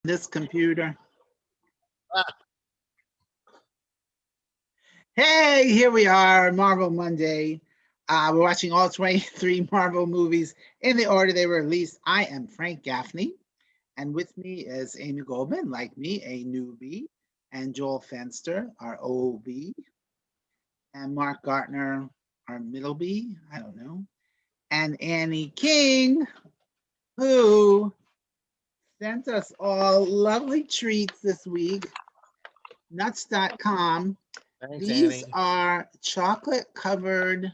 This computer. Ah. Hey, here we are, Marvel Monday. We're watching all 23 Marvel movies in the order they were released. I am Frank Gaffney, and with me is Amy Goldman, like me, a newbie, and Joel Fenster, our OB, and Mark Gartner, our middle B, I don't know, and Annie King, who sent us all lovely treats this week. Nuts.com. Thanks, These Annie. are chocolate covered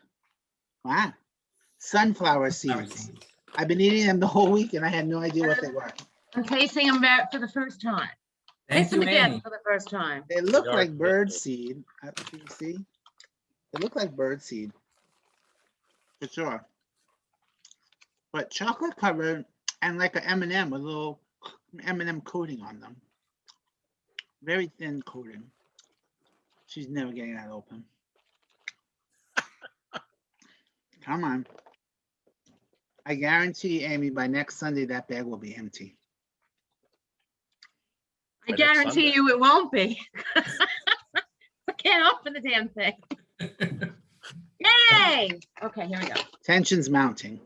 sunflower seeds. I've been eating them the whole week and I had no idea what they were. I'm tasting them back for the first time. Thank Taste them you, again Annie. for the first time. They look They are like bird delicious. seed. Can you see? They look like bird seed. For sure. But chocolate covered and like an M&M with a little M&M coating on them. Very thin coating. She's never getting that open. Come on. I guarantee, Amy, by next Sunday, that bag will be empty. I By next guarantee Sunday. you it won't be. I can't open the damn thing. Yay! Okay, here we go. Tension's mounting.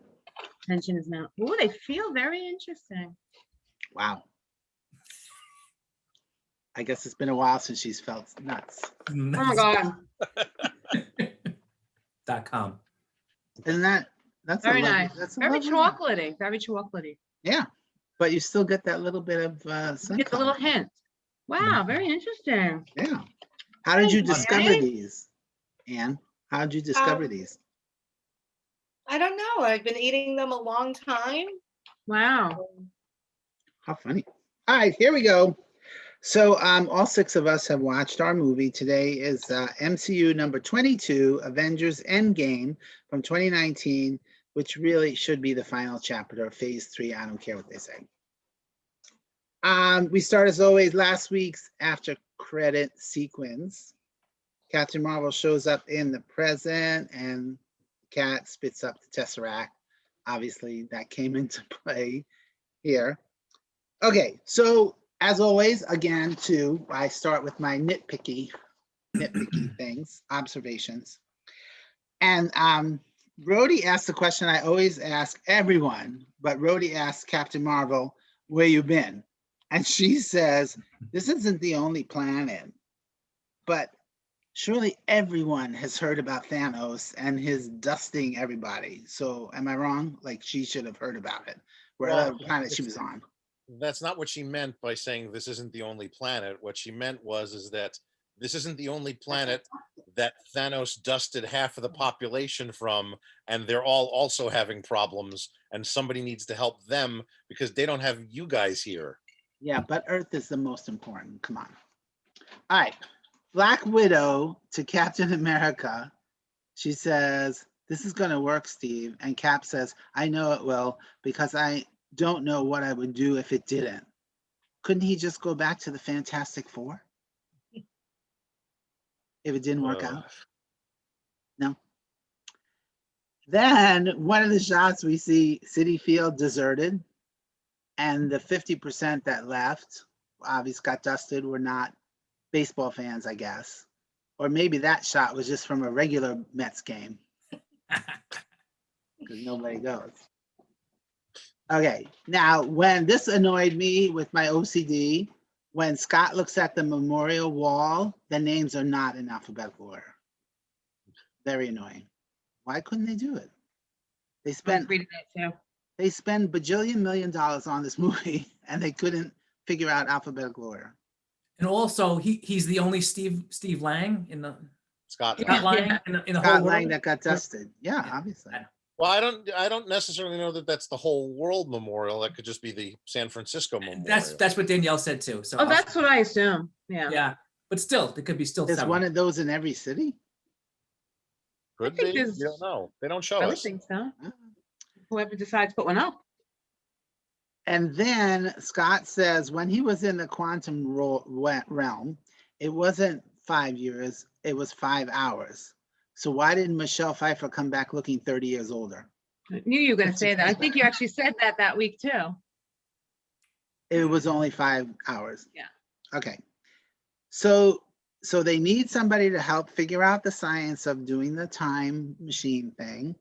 Tension is now. Oh, they feel very interesting. Wow. I guess it's been a while since she's felt nuts. Oh my God. .com. Isn't that's Very a lovely, nice. That's a Very lovely, chocolatey. Very chocolatey. Yeah, but you still get that little bit of You get the little sunflower. hint. Wow, very interesting. Yeah. How did you Thank you, discover Annie. these, Anne? How did you discover these? I don't know. I've been eating them a long time. Wow. How funny. All right, here we go. So all six of us have watched our movie. Today is MCU number 22, Avengers Endgame from 2019, which really should be the final chapter of phase 3. I don't care what they say. We start as always last week's after credit sequence. Captain Marvel shows up in the present and Cat spits up the Tesseract. Obviously that came into play here. Okay, so as always, again, too, I start with my nitpicky things, observations. And Rhodey asked the question I always ask everyone, but Rhodey asked Captain Marvel, where you been? And she says, this isn't the only planet, but surely everyone has heard about Thanos and his dusting everybody. So am I wrong? Like she should have heard about it, wherever planet she was on. That's not what she meant by saying this isn't the only planet. What she meant is that this isn't the only planet that Thanos dusted half of the population from, and they're all also having problems, and somebody needs to help them because they don't have you guys here. Yeah, but Earth is the most important. Come on. All right. Black Widow to Captain America. She says, this is going to work, Steve. And Cap says, I know it will because I don't know what I would do if it didn't. Couldn't he just go back to the Fantastic Four? If it didn't work out? No. Then one of the shots we see City Field deserted. And the 50% that left, obviously got dusted, were not baseball fans, I guess. Or maybe that shot was just from a regular Mets game. Because nobody goes. Okay, now when this annoyed me with my OCD, when Scott looks at the memorial wall, the names are not in alphabetical order. Very annoying. Why couldn't they do it? They I was spent reading that too. They spend bajillion million dollars on this movie and they couldn't figure out alphabetical order. And also, he's the only Steve Lang in the Scott. Scott Lang Yeah. in the Scott whole Lang world. that got dusted. Yeah, Yeah. obviously. Well, I don't necessarily know that that's the whole world memorial. That could just be the San Francisco memorial. That's what Danielle said too. So Oh, that's what I assume. Yeah. yeah, but still, there could be still There's several. one of those in every city. Could I think be. there's- You don't know. They don't show I would us. think so. Whoever decides to put one up. And then Scott says when he was in the quantum realm, it wasn't 5 years, it was 5 hours. So why didn't Michelle Pfeiffer come back looking 30 years older? I knew you were going to say that. I think you actually said that week too. It was only 5 hours. Yeah. Okay. So they need somebody to help figure out the science of doing the time machine thing.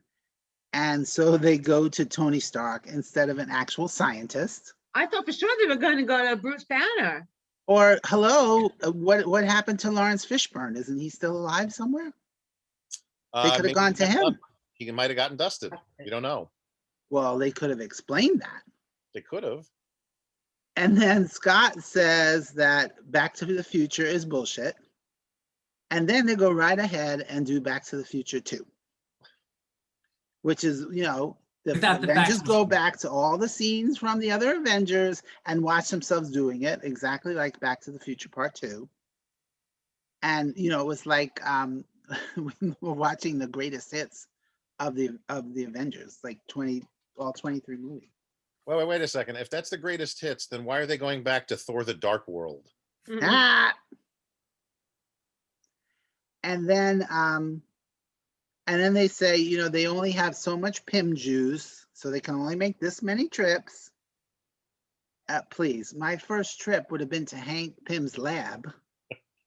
And so they go to Tony Stark instead of an actual scientist. I thought for sure they were going to go to Bruce Banner. Or hello, what happened to Lawrence Fishburne? Isn't he still alive somewhere? They could have Maybe gone to him. He might have gotten dusted. You don't know. Well, they could have explained that. They could have. And then Scott says that Back to the Future is bullshit. And then they go right ahead and do Back to the Future 2. Which is, the Without the Avengers facts. go back to all the scenes from the other Avengers and watch themselves doing it exactly like Back to the Future Part 2. And it was like we were watching the greatest hits of the Avengers, like all 23 movies. Wait a second. If that's the greatest hits, then why are they going back to Thor: The Dark World? Mhm. Ah! And then they say, they only have so much PIM juice, so they can only make this many trips. Please, my first trip would have been to Hank Pym's lab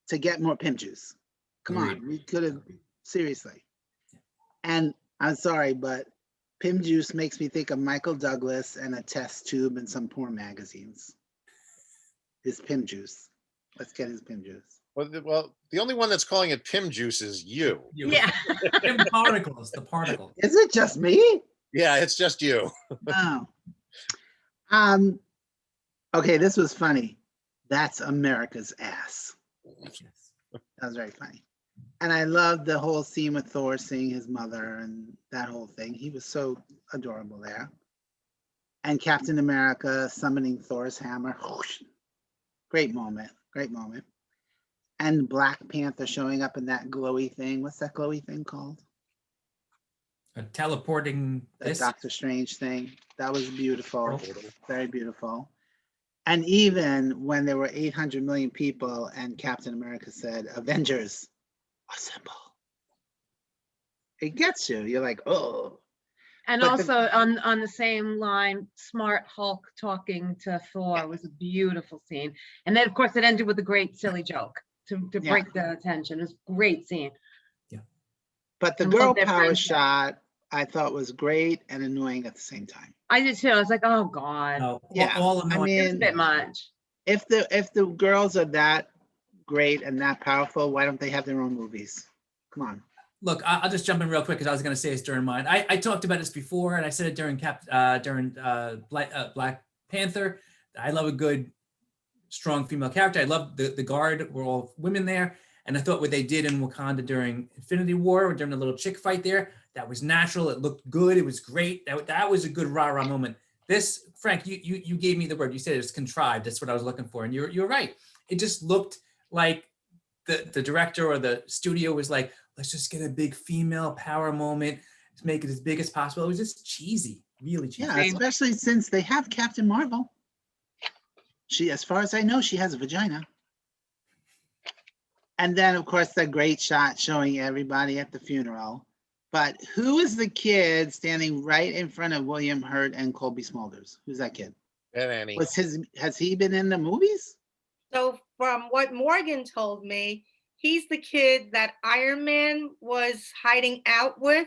to get more PIM juice. Come on, Agreed. we could have, seriously. And I'm sorry, but PIM juice makes me think of Michael Douglas and a test tube and some porn magazines. His PIM juice. Let's get his PIM juice. Well, the only one that's calling it Pim juice is you. Yeah. The particles, the particles. Is it just me? Yeah, it's just you. Oh. Okay, this was funny. That's America's ass. Yes. That was very funny. And I loved the whole scene with Thor seeing his mother and that whole thing. He was so adorable there. And Captain America summoning Thor's hammer. Great moment. Great moment. And Black Panther showing up in that glowy thing. What's that glowy thing called? A teleporting That this. Doctor Strange thing. That was beautiful. Very beautiful. And even when there were 800 million people and Captain America said, Avengers, assemble. It gets you. You're like, oh. And But also on the same line, Smart Hulk talking to Thor was a beautiful scene. And then, of course, it ended with a great silly joke to Yeah. break the tension. It was a great scene. But the And girl love their power friendship. shot, I thought was great and annoying at the same time. I did too. I was like, oh God, No, Yeah, all I annoying. it's a mean, bit much. if the girls are that great and that powerful, why don't they have their own movies? Come on. Look, I'll just jump in real quick because I was going to say this during mine. I talked about this before, and I said it during Black Panther. I love a good, strong female character. I love the guard. We're all women there, and I thought what they did in Wakanda during Infinity War, during the little chick fight there, that was natural. It looked good. It was great. That was a good rah-rah moment. This, Frank, you gave me the word. You said it was contrived. That's what I was looking for, and you're right. It just looked like the director or the studio was like, let's just get a big female power moment, to make it as big as possible. It was just cheesy, really cheesy. Yeah, especially since they have Captain Marvel. She, as far as I know, she has a vagina. And then, of course, the great shot showing everybody at the funeral. But who is the kid standing right in front of William Hurt and Colby Smulders? Who's that kid? And Annie. Has he been in the movies? So from what Morgan told me, he's the kid that Iron Man was hiding out with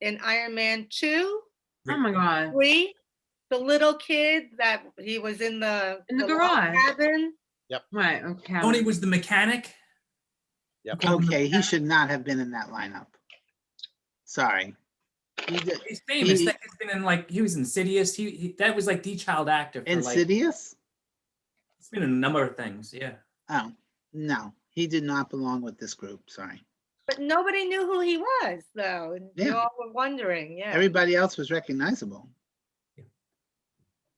in Iron Man 2, Oh my God. 3. The little kid that he was in the the log garage. cabin. Right. Okay. Tony was the mechanic. Yep. Called him the Okay, he mechanic. should not have been in that lineup. Sorry. He's famous. He's been in he was Insidious. He that was like the child actor for Insidious? It's been in a number of things. Yeah. Oh, no. He did not belong with this group. Sorry. But nobody knew who he was, though. They Yeah. all were wondering. Yeah. Everybody else was recognizable. Yeah.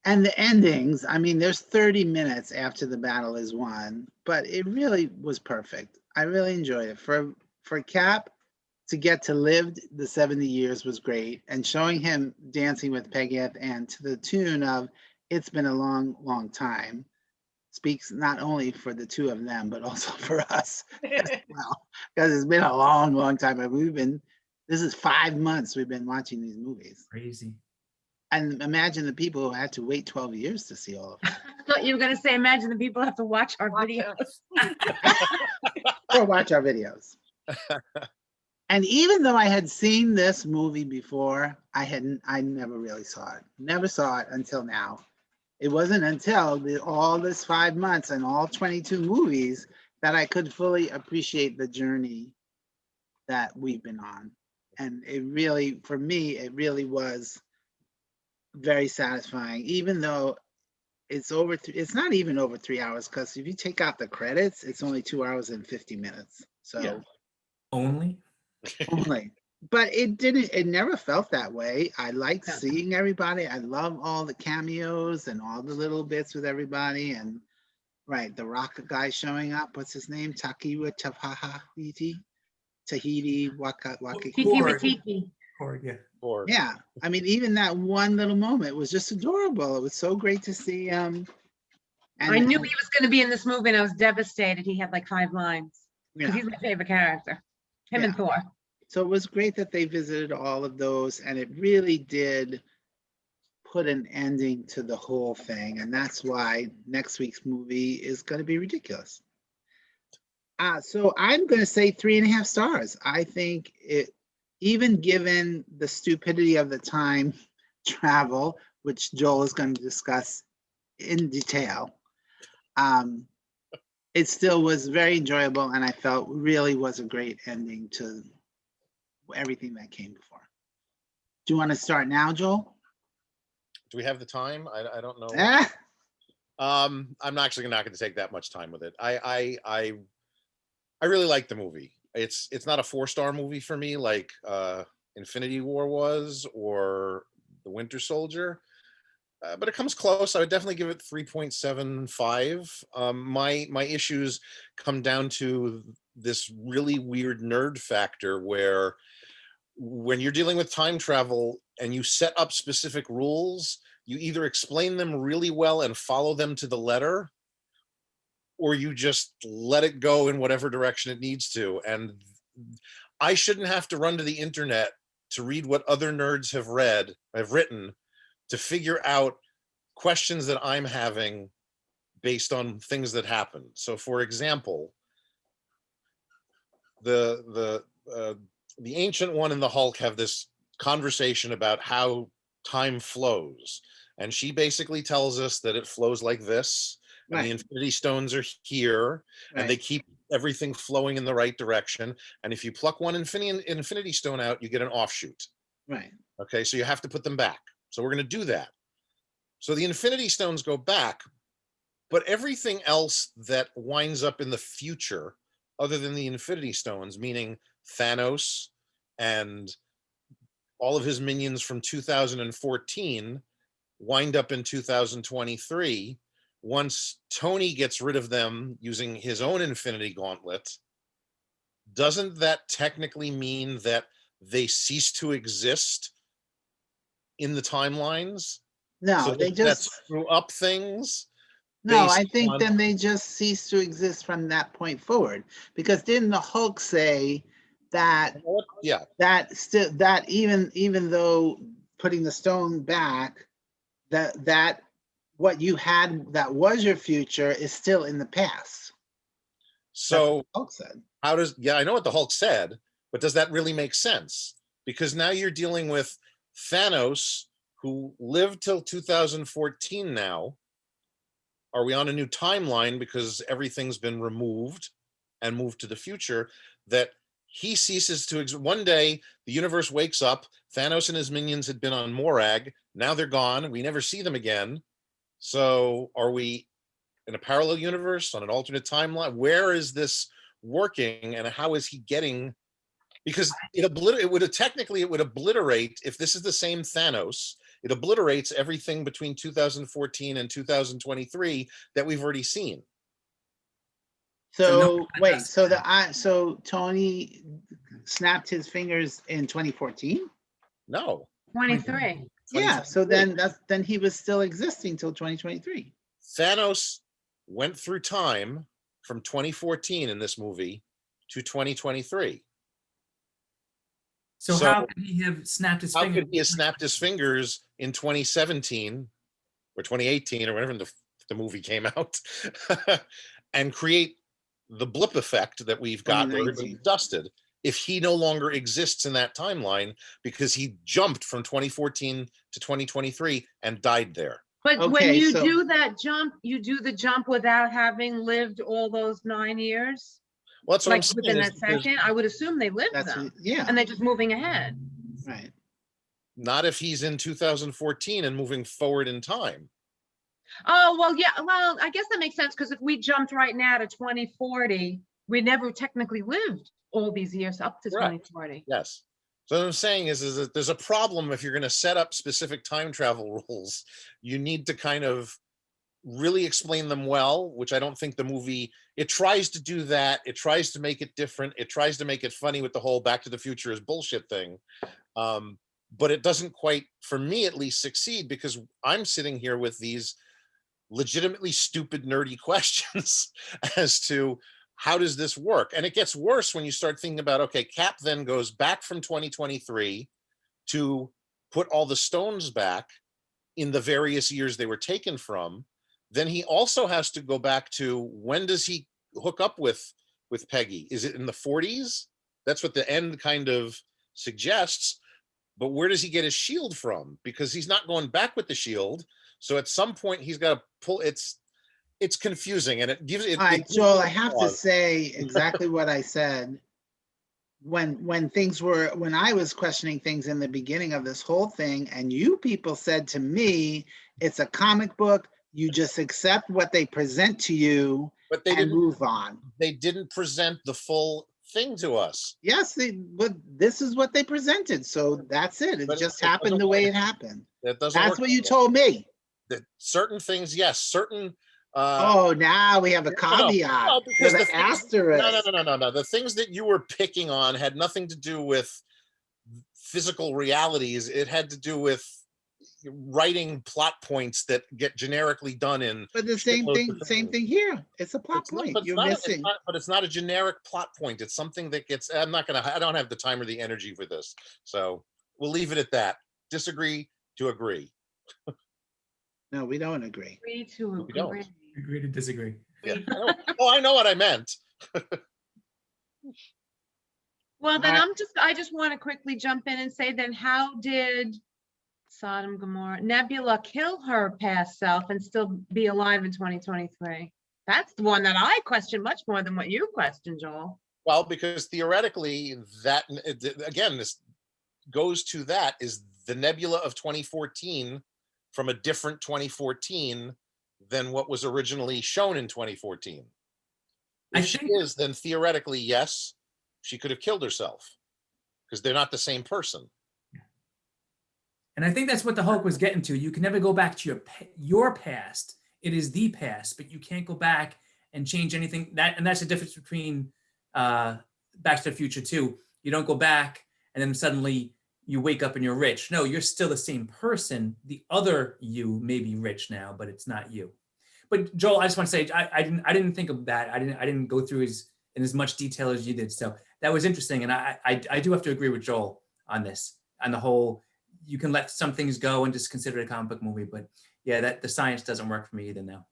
And the endings, I mean, there's 30 minutes after the battle is won, but it really was perfect. I really enjoyed it. For Cap to get to live the 70 years was great. And showing him dancing with Peggy and to the tune of It's Been a Long, Long Time speaks not only for the two of them, but also for us as well. Because it's been a long, long time. This is 5 months we've been watching these movies. Crazy. And imagine the people who had to wait 12 years to see all of that. I thought you were gonna say, imagine the people have to watch our videos. Or watch our videos. And even though I had seen this movie before, I never really saw it. Never saw it until now. It wasn't until all this 5 months and all 22 movies that I could fully appreciate the journey that we've been on. And it really, for me, it really was very satisfying, even though it's it's not even over 3 hours, because if you take out the credits, it's only 2 hours and 50 minutes. So Yeah. Only? only. But it never felt that way. I like Yeah. seeing everybody. I love all the cameos and all the little bits with everybody. And right, the rocket guy showing up. What's his name? Takiwa Tahiti Waka Tiki Cord. Watiki. Or, yeah. Or Yeah. I mean, even that one little moment was just adorable. It was so great to see and I knew he was gonna be in this movie and I was devastated. He had like 5 lines. Because yeah. he's my favorite character. Him and Yeah. Thor. So it was great that they visited all of those, and it really did put an ending to the whole thing. And that's why next week's movie is going to be ridiculous. So I'm going to say 3.5 stars. I think it, even given the stupidity of the time travel, which Joel is going to discuss in detail, it still was very enjoyable, and I felt really was a great ending to everything that came before. Do you want to start now, Joel? do we have the time? I don't know. Ah, I'm actually not going to take that much time with it. I really like the movie. It's not a 4-star movie for me like Infinity War was, or The Winter Soldier, but it comes close. I would definitely give it 3.75. My issues come down to this really weird nerd factor where when you're dealing with time travel and you set up specific rules, you either explain them really well and follow them to the letter, or you just let it go in whatever direction it needs to. And I shouldn't have to run to the internet to read what other nerds have written to figure out questions that I'm having based on things that happen. So for example, the Ancient One and the Hulk have this conversation about how time flows, and she basically tells us that it flows like this, and the right, Infinity Stones are here, and they right, keep everything flowing in the right direction. And if you pluck one Infinity Stone out, you get an offshoot. right, Okay, so you have to put them back. So we're going to do that. So the Infinity Stones go back, but everything else that winds up in the future, other than the Infinity Stones, meaning Thanos and all of his minions from 2014, wind up in 2023. Once Tony gets rid of them using his own Infinity Gauntlet, doesn't that technically mean that they cease to exist in the timelines? So no, they that just, screw up things no, based I think on, then they just cease to exist from that point forward. Because didn't the Hulk say that yeah, that even though putting the stone back, that what you had that was your future is still in the past. That's what so Hulk said. how does, yeah, I know what the Hulk said, but does that really make sense? Because now you're dealing with Thanos, who lived till 2014 now. Are we on a new timeline because everything's been removed and moved to the future, that he ceases to exist? One day the universe wakes up, Thanos and his minions had been on Morag, now they're gone, we never see them again. So are we in a parallel universe, on an alternate timeline? Where is this working, and how is he getting? Because it would technically, it would obliterate, if this is the same Thanos, it obliterates everything between 2014 and 2023 that we've already seen. So wait, so Tony snapped his fingers in 2014? No. 23. Yeah, so 2023. then he was still existing till 2023. Thanos went through time from 2014 in this movie to 2023. So, So how could he have snapped his how finger? could he have snapped his fingers in 2017 or 2018 or whenever the movie came out and create the blip effect that we've got where everybody's 2019. dusted if he no longer exists in that timeline because he jumped from 2014 to 2023 and died there? But when Okay, you so- do that jump, you do the jump without having lived all those 9 years? Well, that's what I'm Like saying. within is that because second? I would assume they lived That's, them yeah, and they're just moving ahead. right. Not if he's in 2014 and moving forward in time. Oh, well, yeah, well, I guess that makes sense because if we jumped right now to 2040, we never technically lived all these years up to Correct. 2040. Yes. So what I'm saying is that there's a problem if you're going to set up specific time travel rules. You need to kind of really explain them well, which I don't think the movie, it tries to do that. It tries to make it different. It tries to make it funny with the whole Back to the Future is bullshit thing. But it doesn't quite, for me at least, succeed because I'm sitting here with these legitimately stupid, nerdy questions as to how does this work? And it gets worse when you start thinking about, okay, Cap then goes back from 2023 to put all the stones back in the various years they were taken from. Then he also has to go back to when does he hook up with Peggy? Is it in the 40s? That's what the end kind of suggests. But where does he get his shield from? Because he's not going back with the shield. So at some point he's got to pull. It's confusing, and it gives it. All right, Joel, I have to say exactly what I said when I was questioning things in the beginning of this whole thing, and you people said to me, it's a comic book. You just accept what they present to you But they and didn't. move on. They didn't present the full thing to us. Yes, but this is what they presented. So that's it. It But just it happened doesn't the way work. it happened. That doesn't That's work what you that way. told me. That certain things, yes, certain. Oh, now we have a caveat no, because with the an things, asterisk. no. The things that you were picking on had nothing to do with physical realities. It had to do with writing plot points that get generically done in. But the same shitloads of thing things. here. It's a plot It's not, point. but it's You're not, missing. but it's not a generic plot point. It's something that gets. I don't have the time or the energy for this. So we'll leave it at that. Disagree to agree. No, we don't agree. Agree to We don't. agree. Agree to disagree. Yeah. I know what I meant. Well, then Alright. I just want to quickly jump in and say then how did Sodom Gomorrah Nebula kill her past self and still be alive in 2023? That's the one that I question much more than what you question, Joel. Well, because theoretically, that again, this goes to that is the Nebula of 2014 from a different 2014 than what was originally shown in 2014. I If she think- is, then theoretically, yes, she could have killed herself because they're not the same person. And I think that's what the Hulk was getting to. You can never go back to your past. It is the past, but you can't go back and change anything. That's the difference between Back to the Future 2. You don't go back and then suddenly you wake up and you're rich. No, you're still the same person. The other you may be rich now, but it's not you. But Joel, I just want to say I didn't think of that. I didn't go through in as much detail as you did. So that was interesting. And I do have to agree with Joel on this, on the whole. You can let some things go and just consider it a comic book movie, but yeah, that the science doesn't work for me either now.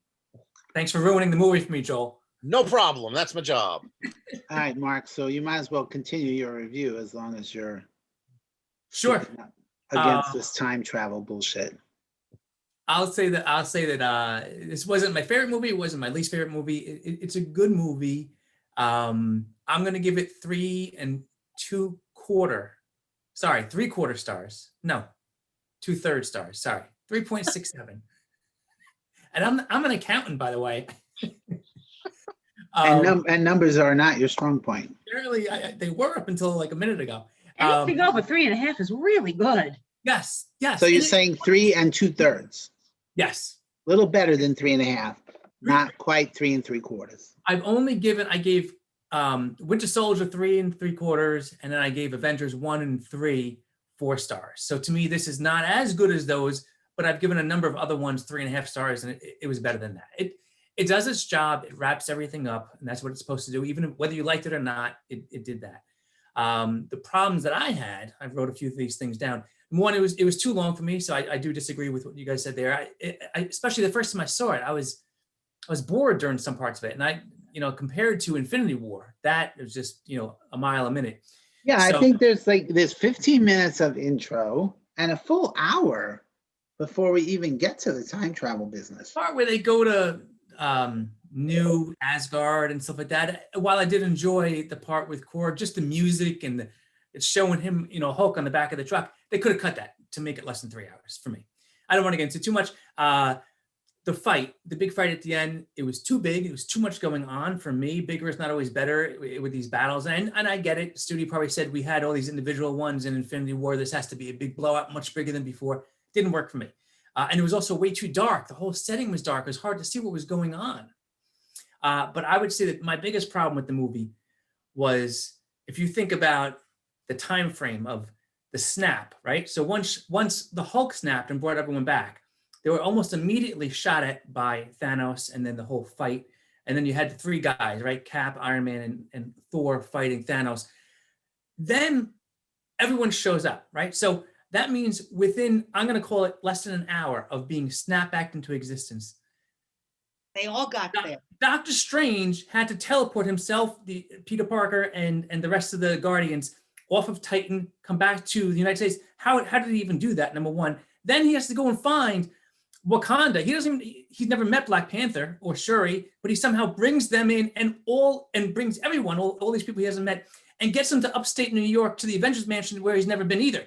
Thanks for ruining the movie for me, Joel. No problem. That's my job. All right, Mark. So you might as well continue your review as long as you're Sure. speaking up against this time travel bullshit. I'll say that this wasn't my favorite movie. It wasn't my least favorite movie. It's a good movie. I'm going to give it 3 3/4 stars. No, 2/3 stars. Sorry, 3.67. And I'm an accountant, by the way. And numbers are not your strong point. Apparently, they were up until like a minute ago. Anything over 3.5 is really good. Yes. So you're saying 3 2/3. Yes. A little better than 3.5. Not quite 3 3/4. I gave Winter Soldier 3 3/4, and then I gave Avengers 1 and 3 4 stars. So to me, this is not as good as those, but I've given a number of other ones 3.5 stars, and it was better than that. It does its job. It wraps everything up, and that's what it's supposed to do. Even whether you liked it or not, it did that. The problems that I had, I wrote a few of these things down. One, it was too long for me, so I do disagree with what you guys said there. Especially the first time I saw it, I was bored during some parts of it, and compared to Infinity War, that was just a mile a minute. Yeah, I So- think there's 15 minutes of intro and a full hour before we even get to the time travel business. Part where they go to New Asgard and stuff like that. While I did enjoy the part with Korg, just the music and it's showing him, Hulk on the back of the truck. They could have cut that to make it less than 3 hours for me. I don't want to get into too much. The big fight at the end, it was too big. It was too much going on for me. Bigger is not always better with these battles. And I get it. The studio probably said we had all these individual ones in Infinity War. This has to be a big blowout, much bigger than before. Didn't work for me. And it was also way too dark. The whole setting was dark. It was hard to see what was going on. But I would say that my biggest problem with the movie was, if you think about the time frame of the snap, right? So once the Hulk snapped and brought everyone back, they were almost immediately shot at by Thanos, and then the whole fight. And then you had the three guys, right? Cap, Iron Man, and Thor fighting Thanos. Then everyone shows up, right? So that means within, I'm going to call it less than an hour of being snapped back into existence, They all got there. Doctor Strange had to teleport himself, Peter Parker, and the rest of the Guardians off of Titan, come back to the United States. How did he even do that? Number one. Then he has to go and find Wakanda. He's never met Black Panther or Shuri, but he somehow brings them in and brings everyone, all these people he hasn't met, and gets them to upstate New York to the Avengers mansion where he's never been either.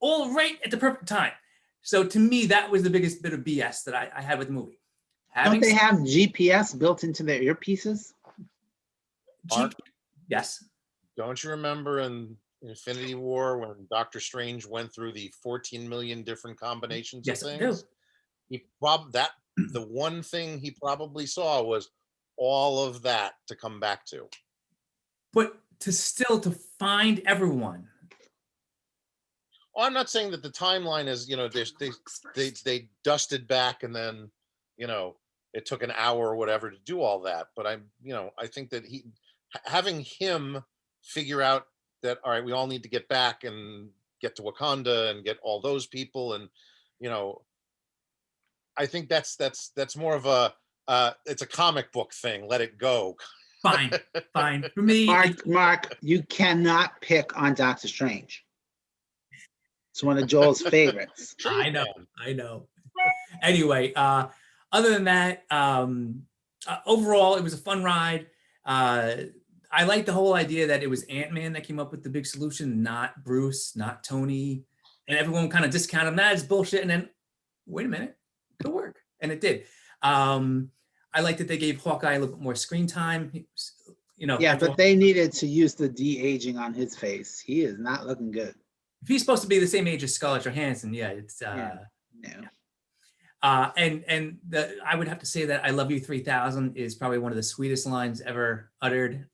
All right at the perfect time. So to me, that was the biggest bit of BS that I had with the movie. Don't they have GPS built into their earpieces? Yes. Don't you remember in Infinity War when Doctor Strange went through the 14 million different combinations Yes, of I things? do. The one thing he probably saw was all of that to come back to. But to find everyone. Oh, I'm not saying that the timeline is, they dusted back and then, it took an hour or whatever to do all that. But I think that having him figure out that, all right, we all need to get back and get to Wakanda and get all those people. And, I think that's more of it's a comic book thing. Let it go. Fine. For me, Mark, you cannot pick on Doctor Strange. It's one of Joel's favorites. Sure I you know. Anyway, other than that, overall, it was a fun ride. I like the whole idea that it was Ant-Man that came up with the big solution, not Bruce, not Tony. And everyone kind of discounted him. That is bullshit. And then, wait a minute, it'll work. And it did. I like that they gave Hawkeye a little bit more screen time. Yeah, but they needed to use the de-aging on his face. He is not looking good. If he's supposed to be the same age as Scarlett Johansson, it's No. and I would have to say that "I Love You 3000" is probably one of the sweetest lines ever uttered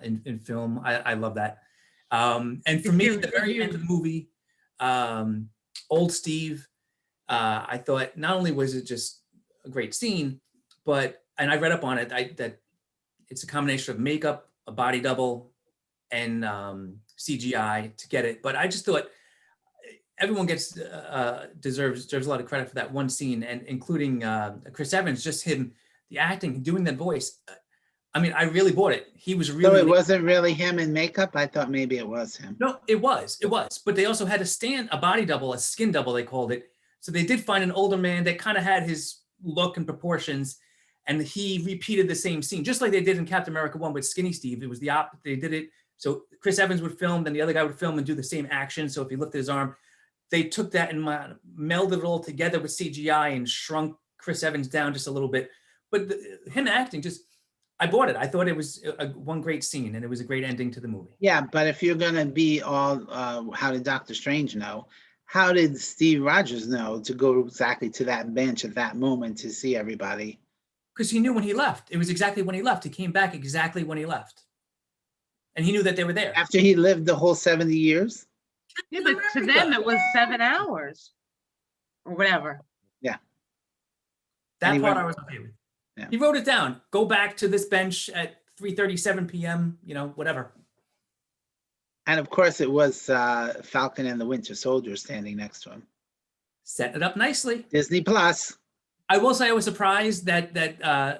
in film. I love that. And for me, at the very end of the movie, old Steve, I thought not only was it just a great scene, and I read up on it that it's a combination of makeup, a body double, and CGI to get it. But I just thought everyone deserves a lot of credit for that one scene, and including Chris Evans, just him, the acting, doing that voice. I mean, I really bought it. He was really. So it wasn't really him in makeup? I thought maybe it was him. No, it was. But they also had a body double, a skin double, they called it. So they did find an older man that kind of had his look and proportions, and he repeated the same scene, just like they did in Captain America 1 with Skinny Steve. It was the opposite. They did it. So Chris Evans would film, then the other guy would film and do the same action. So if he lifted his arm, they took that and melded it all together with CGI and shrunk Chris Evans down just a little bit. But him acting, I bought it. I thought it was one great scene, and it was a great ending to the movie. Yeah, but if you're going to be all, how did Doctor Strange know? How did Steve Rogers know to go exactly to that bench at that moment to see everybody? Because he knew when he left. It was exactly when he left. He came back exactly when he left. And he knew that they were there. After he lived the whole 70 years? Yeah, but to them it was 7 hours or whatever. Yeah. That part I was okay with. Yeah. He wrote it down. Go back to this bench at 3:37 p.m., whatever. And of course, it was Falcon and the Winter Soldier standing next to him. Set it up nicely. Disney Plus. I will say I was surprised that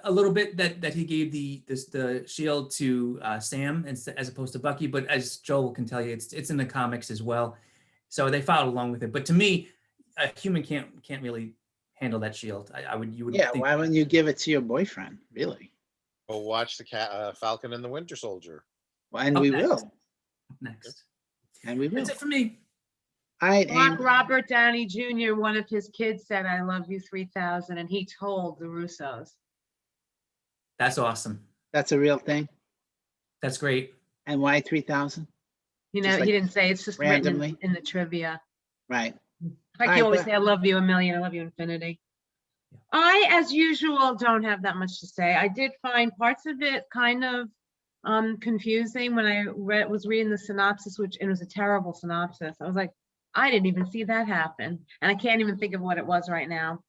a little bit that he gave the shield to Sam as opposed to Bucky, but as Joel can tell you, it's in the comics as well, so they followed along with it. But to me, a human can't really handle that shield. You would Yeah, think. why wouldn't you give it to your boyfriend? Really? Go watch the Falcon and the Winter Soldier. Well, and Up we next. will. Next, And we will. that's it for me. All right, Mark and Robert Downey Jr., one of his kids said, "I love you 3000," and he told the Russos. That's awesome. that's a real thing. That's great. And why 3,000? You know, Just like he didn't say, it's just written randomly? in the trivia. Right. I Alright, can always but- say, I love you a million, I love you infinity. I, as usual, don't have that much to say. I did find parts of it kind of confusing when I was reading the synopsis, which it was a terrible synopsis. I was like, I didn't even see that happen. And I can't even think of what it was right now.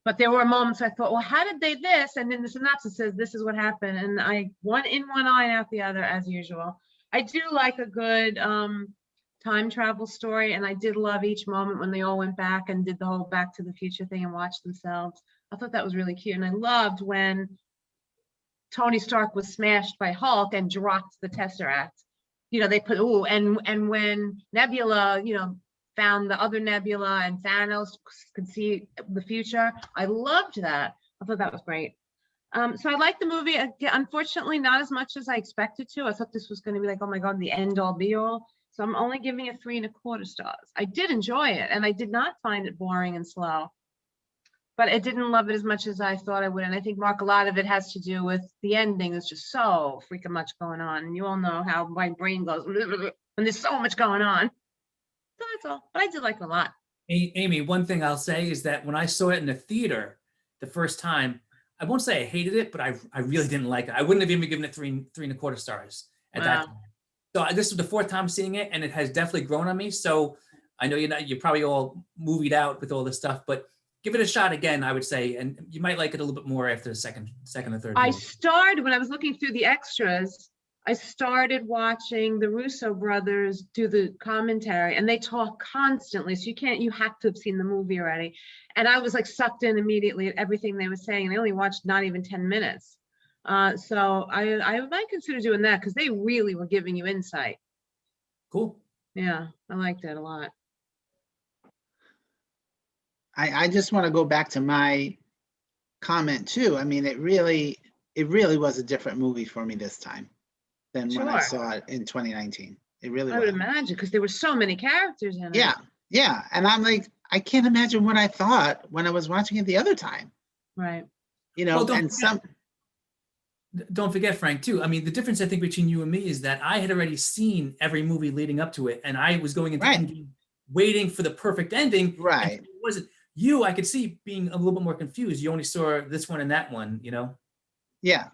But there were moments I thought, well, how did they this? And then the synopsis says this is what happened. And I one in one eye and out the other, as usual. I do like a good time travel story, and I did love each moment when they all went back and did the whole Back to the Future thing and watched themselves. I thought that was really cute. And I loved when Tony Stark was smashed by Hulk and dropped the Tesseract. You know, they put, oh, and when Nebula, you know, found the other Nebula and Thanos could see the future. I loved that. I thought that was great. So I liked the movie. Unfortunately, not as much as I expected to. I thought this was going to be like, oh my God, the end all be all. So I'm only giving it 3.25 stars. I did enjoy it, and I did not find it boring and slow. But I didn't love it as much as I thought I would. And I think, Mark, a lot of it has to do with the ending. There's just so freaking much going on. And you all know how my brain goes when there's so much going on. So that's all. But I did like it a lot. Amy, one thing I'll say is that when I saw it in the theater the first time, I won't say I hated it, but I really didn't like it. I wouldn't have even given it 3.25 stars at that time. So this was the fourth time seeing it, and it has definitely grown on me. So I know you're probably all movied out with all this stuff, but give it a shot again, I would say, and you might like it a little bit more after the second or third. I movie. started, when I was looking through the extras, I started watching the Russo brothers do the commentary, and they talk constantly. So you have to have seen the movie already. And I was like sucked in immediately at everything they were saying. And I only watched not even 10 minutes. So I might consider doing that because they really were giving you insight. Cool. Yeah, I liked it a lot. I just want to go back to my comment too. I mean, it really was a different movie for me this time than when I Sure. saw it in 2019. It really I would was. imagine because there were so many characters in it. Yeah, yeah. And I'm like, I can't imagine what I thought when I was watching it the other time. Right. You know, Well, and some Don't forget, Frank, too. I mean, the difference I think between you and me is that I had already seen every movie leading up to it, and I was going into Right. Endgame waiting for the perfect ending. and Right. it wasn't you. I could see being a little bit more confused. You only saw this one and that one, you know. Yeah.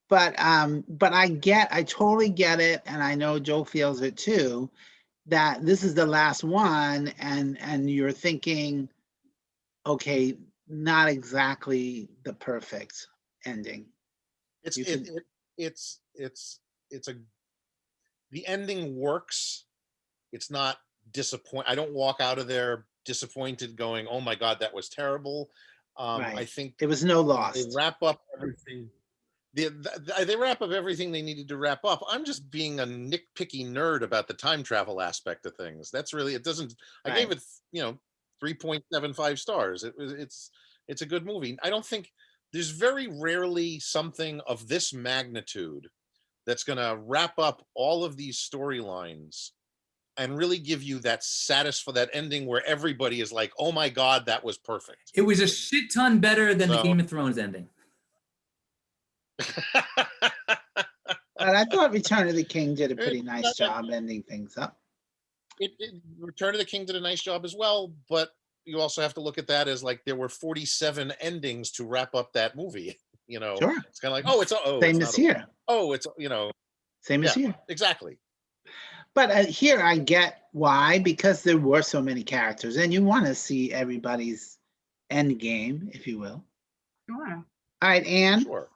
But I totally get it, and I know Joe feels it too, that this is the last one, and you're thinking, okay, not exactly the perfect ending. It's You can- it's a the ending works. It's not disappoint. I don't walk out of there disappointed, going, "Oh my God, that was terrible." I Right. think It was no they loss. wrap up everything. They wrap up everything they needed to wrap up. I'm just being a nitpicky nerd about the time travel aspect of things. That's really, it doesn't. I gave Right. it 3.75 stars. It's a good movie. I don't think there's very rarely something of this magnitude that's going to wrap up all of these storylines and really give you that that ending where everybody is like, "Oh my God, that was perfect." It was a shit ton better than the So- Game of Thrones ending. But I thought Return of the King did a pretty It's nice not that- job ending things up. Return of the King did a nice job as well, but you also have to look at that as like there were 47 endings to wrap up that movie. Sure. It's kind of like, it's Same not as over. here. It's Same as here. exactly. But here I get why, because there were so many characters, and you want to see everybody's end game, if you will. Sure. All right, Anne, Sure.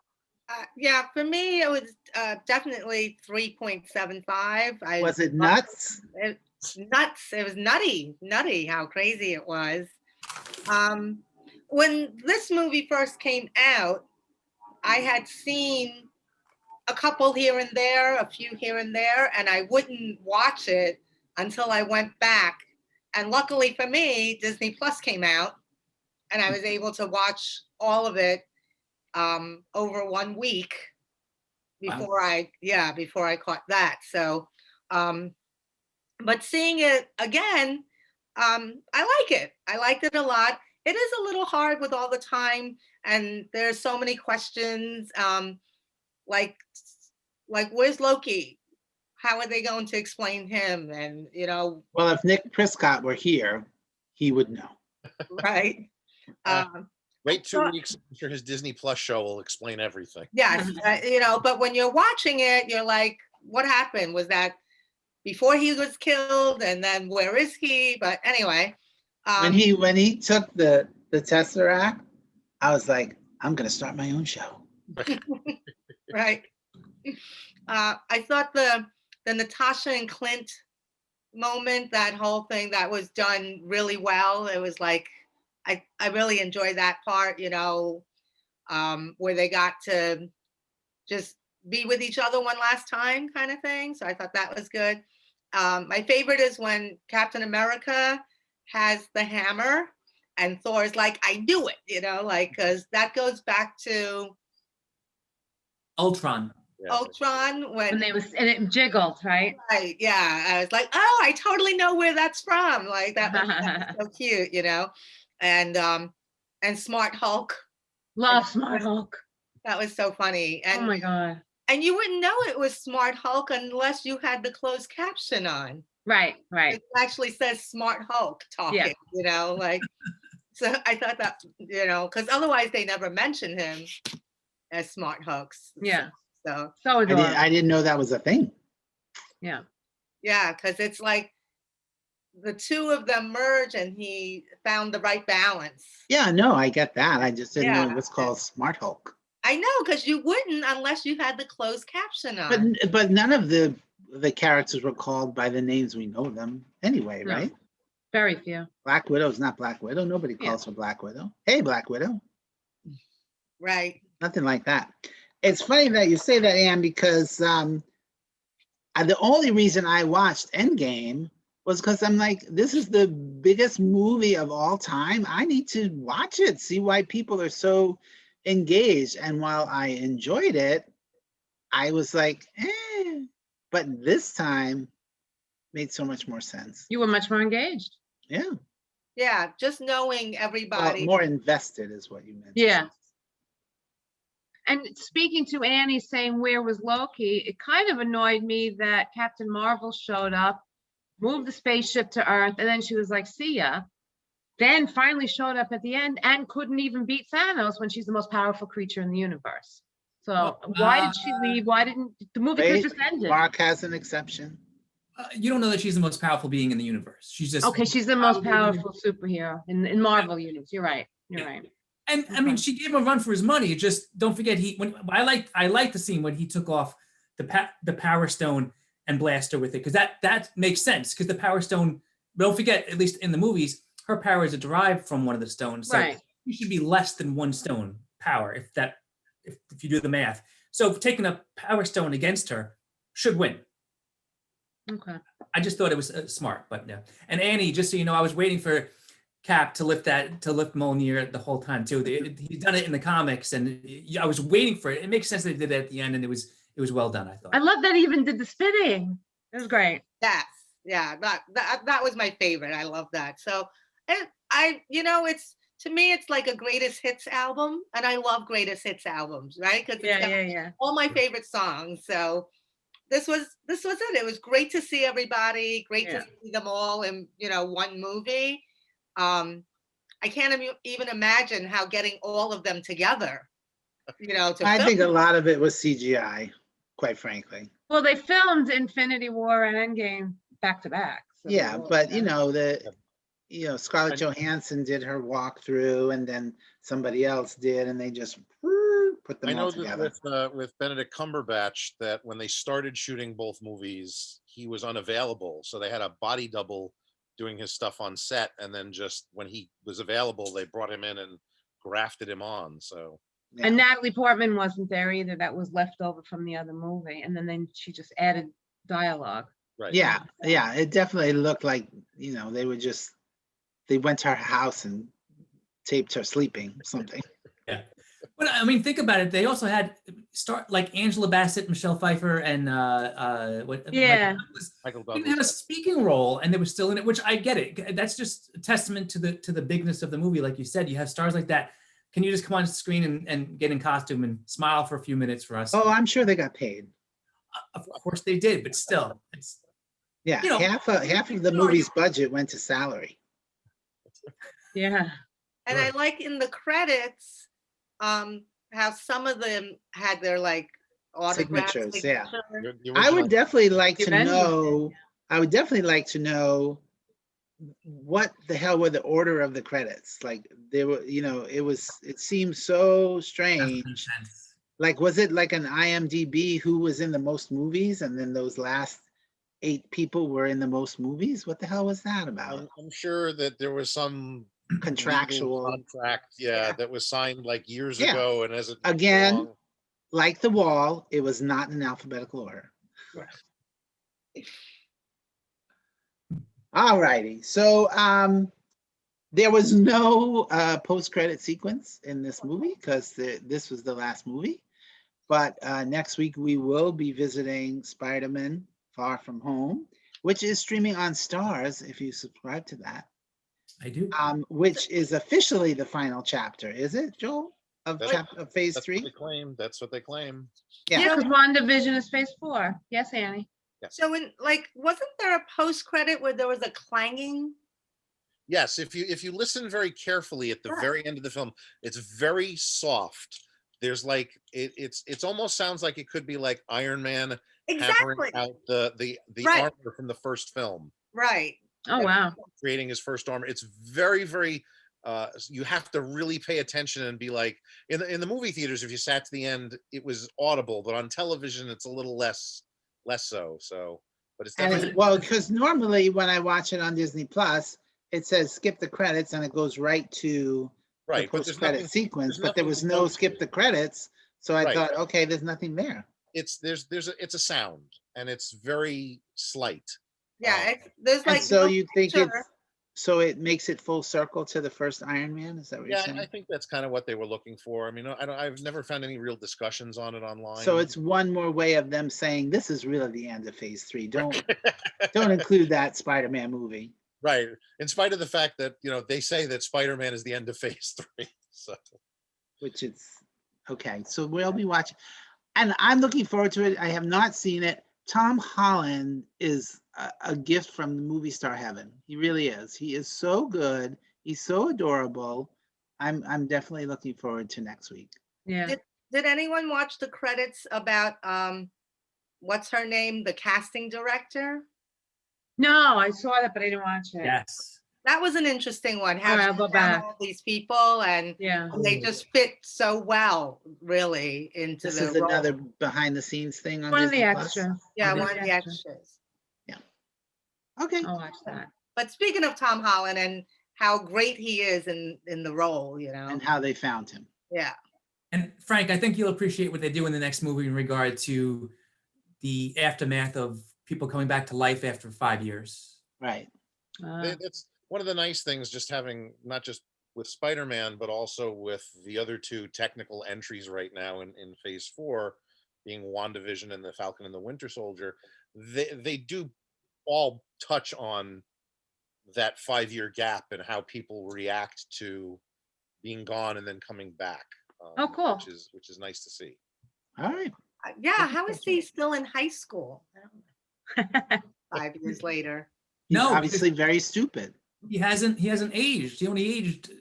Yeah, for me, it was definitely 3.75. Was it nuts? Nuts. It was nutty how crazy it was. When this movie first came out, I had seen a couple here and there, a few here and there, and I wouldn't watch it until I went back. And luckily for me, Disney Plus came out, and I was able to watch all of it over 1 week before before I caught that. So, but seeing it again, I like it. I liked it a lot. It is a little hard with all the time, and there's so many questions. Like, where's Loki? How are they going to explain him? And Well, if Nick Prescott were here, he would know. right? Wait 2 weeks. I'm sure his Disney Plus show will explain everything. Yes, but when you're watching it, you're like, what happened? Was that before he was killed? And then where is he? But anyway. When he took the Tesseract, I was like, I'm gonna start my own show. Right. I thought the Natasha and Clint moment, that whole thing, that was done really well. It was like, I really enjoyed that part, where they got to just be with each other one last time kind of thing. So I thought that was good. My favorite is when Captain America has the hammer and Thor's like, I knew it, because that goes back to Ultron. Yeah. Ultron And it jiggled, right? Right, yeah. I was like, oh, I totally know where that's from. Like that was so cute, and Smart Hulk. Love Smart Hulk. That was so funny. Oh my God. And you wouldn't know it was Smart Hulk unless you had the closed caption on. Right. It actually says Smart Hulk talking, so I thought that, because otherwise they never mention him as Smart Hulks. Yeah. So adorable. I didn't know that was a thing. Yeah. Yeah, because it's like the two of them merge and he found the right balance. Yeah, no, I get that. I just didn't know it was called Smart Hulk. I know, because you wouldn't unless you had the closed caption on. But none of the characters were called by the names we know them anyway, No. right? Very few. Black Widow's not Black Widow. Nobody calls her Black Widow. Hey, Black Widow. Right. Nothing like that. It's funny that you say that, Anne, because the only reason I watched Endgame was because I'm like, this is the biggest movie of all time. I need to watch it, see why people are so engaged. And while I enjoyed it, I was like, eh. But this time made so much more sense. You were much more engaged. Yeah. Yeah, just knowing everybody. Well, more invested is what you meant. Yeah. And speaking to Annie saying, where was Loki? It kind of annoyed me that Captain Marvel showed up, moved the spaceship to Earth, and then she was like, see ya. Then finally showed up at the end and couldn't even beat Thanos when she's the most powerful creature in the universe. So why did she leave? Why didn't the movie could just ended? Mark has an exception. You don't know that she's the most powerful being in the universe. She's just okay. She's the most powerful superhero in Marvel universe. You're right. You're right. And I mean, she gave him a run for his money. Just don't forget, I like the scene when he took off the Power Stone and blast her with it, because that makes sense. Because the Power Stone, don't forget, at least in the movies, her powers are derived from one of the stones. So right. You should be less than one stone power if you do the math. So taking a Power Stone against her should win. Okay. I just thought it was smart, but yeah. And Annie, just so you know, I was waiting for Cap to lift Mjolnir the whole time too. He's done it in the comics, and I was waiting for it. It makes sense that they did it at the end, and it was well done, I thought. I love that he even did the spitting. It was great. Yes, yeah, that was my favorite. I love that. So, it's, to me, it's like a greatest hits album, and I love greatest hits albums, right? Because yeah. all my favorite songs. So this was it. It was great to see everybody. Great to see them all in one movie. I can't even imagine how getting all of them together, I think a lot of it was CGI, quite frankly. Well, they filmed Infinity War and Endgame back to back. So yeah, but Scarlett Johansson did her walkthrough, and then somebody else did, and they just put I them all know that together. with Benedict Cumberbatch, that when they started shooting both movies, he was unavailable, so they had a body double doing his stuff on set, and then just when he was available, they brought him in and grafted him on. So And Yeah. Natalie Portman wasn't there either. That was left over from the other movie. And then she just added dialogue. right, Yeah, yeah, it definitely looked like, they went to her house and taped her sleeping, something. Yeah. But I mean, think about it. They also had start like Angela Bassett, Michelle Pfeiffer, and Yeah. Michael didn't have a Douglas. speaking role, and they were still in it, which I get it. That's just a testament to the bigness of the movie. Like you said, you have stars like that. Can you just come on screen and get in costume and smile for a few minutes for us? Oh, I'm sure they got paid. Of course they did, but still, it's Yeah, You know, half of the you know, movie's budget went to salary. Yeah. And I like in the credits, how some of them had their like autograph Signatures, yeah. signature. The I would original- definitely like The to Avengers did, know, I would definitely like to know what the hell were the order of the credits? Like they were, it seemed so doesn't strange. make sense. Like, was it like an IMDb who was in the most movies and then those last 8 people were in the most movies? What the hell was that about? I'm sure that there was some legal Contractual. contract, Yeah. that was signed like years Yeah. ago, and as it went Again, along- Like The Wall, it was not in alphabetical order. All righty. So there was no post-credit sequence in this movie because this was the last movie. But next week we will be visiting Spider-Man Far From Home, which is streaming on Stars if you subscribe to that. I do. Which is officially the final chapter, is it, Joel? Of phase That's what 3? they claim. That's what they claim. Yeah. Yeah, because WandaVision is phase 4. Yes, Annie. So wasn't there a post credit where there was a clanging? Yes, if you listen very carefully at the Yeah. very end of the film, it's very soft. There's like it's almost sounds like it could be like Iron Man hammering Exactly. out the Right. armor from the first film, Right. Oh, wow. creating his first armor. It's very, very you have to really pay attention and be like in the movie theaters, if you sat to the end, it was audible, but on television it's a little less so. So but it's And definitely well, because normally when I watch it on Disney Plus, it says skip the credits and it goes right to the right, but there's post-credit nothing sequence, there's but there nothing was to no note skip here. the credits. So I Right. thought, okay, there's nothing there. it's a sound, and it's very slight. Yeah. There's And like so no you think picture. so it makes it full circle to the first Iron Man? Is that what you're Yeah, saying? I think that's kind of what they were looking for. I mean, I've never found any real discussions on it online. So it's one more way of them saying this is really the end of phase 3. Don't include that Spider-Man movie. right. In spite of the fact that they say that Spider-Man is the end of phase 3. So Which is okay. So we'll be watching, and I'm looking forward to it. I have not seen it. Tom Holland is a gift from the movie star heaven. He really is. He is so good. He's so adorable. I'm definitely looking forward to next week. Yeah. Did anyone watch the credits about what's her name, the casting director? No, I saw that, but I didn't watch it. Yes. That was an interesting one. All How right, she I'll go found back. all these people and Yeah. they just fit so well, really, into This the is role. another behind the scenes thing on One of the Disney Plus. extras. Yeah, One one of of the the extras. extras. Okay. I'll watch that. But speaking of Tom Holland and how great he is in the role, And how they found him. yeah. And Frank, I think you'll appreciate what they do in the next movie in regard to the aftermath of people coming back to life after 5 years. Right. it's one of the nice things, just having not just with Spider-Man, but also with the other two technical entries right now in phase 4, being WandaVision and the Falcon and the Winter Soldier. They do all touch on that 5-year gap and how people react to being gone and then coming back. Oh, cool. Which is nice to see. All right. Yeah, how is he still in high school? I don't know. 5 years later. He's No, obviously very stupid. He hasn't aged. He only aged.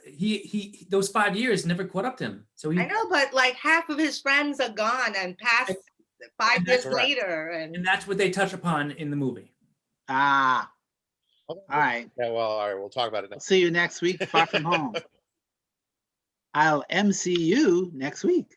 He those 5 years never caught up to him. So he I know, but like half of his friends are gone and passed 5 And years that's correct. later. and And that's what they touch upon in the movie. Ah, All right. Yeah, well, all right, we'll talk about it I'll next. see you next week, Far From Home. I'll MC you next week.